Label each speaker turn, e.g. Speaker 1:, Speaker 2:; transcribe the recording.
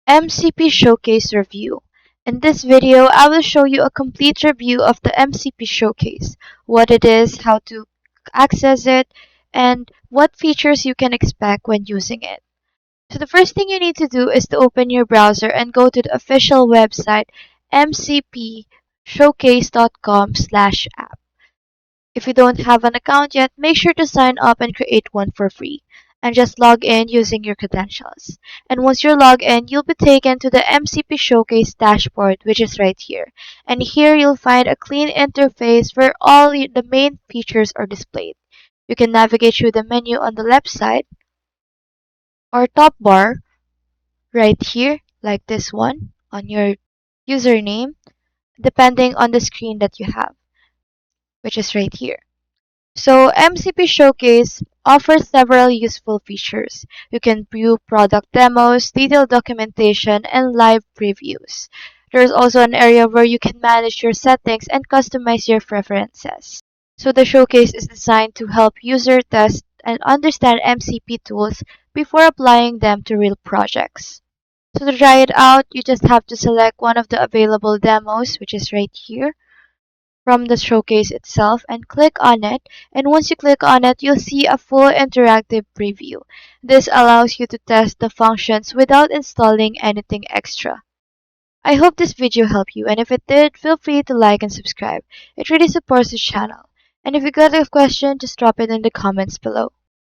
Speaker 1: MCP Showcase Review. In this video, I will show you a complete review of the MCP Showcase, what it is, how to access it, and what features you can expect when using it. So the first thing you need to do is to open your browser and go to the official website mcpshowcase.com/app. If you don't have an account yet, make sure to sign up and create one for free. And just log in using your credentials. And once you're logged in, you'll be taken to the MCP Showcase dashboard, which is right here. And here you'll find a clean interface where the main features are displayed. You can navigate through the menu on the left side or top bar right here, like this one, on your username, depending on the screen that you have, which is right here. So MCP Showcase offers several useful features. You can view product demos, detailed documentation, and live previews. There's also an area where you can manage your settings and customize your preferences. So the showcase is designed to help users test and understand MCP tools before applying them to real projects. So to try it out, you just have to select one of the available demos, which is right here from the showcase itself, and click on it. And once you click on it, you'll see a full interactive preview. This allows you to test the functions without installing anything extra. I hope this video helped you, and if it did, feel free to like and subscribe. It really supports the channel. And if you got a question, just drop it in the comments below.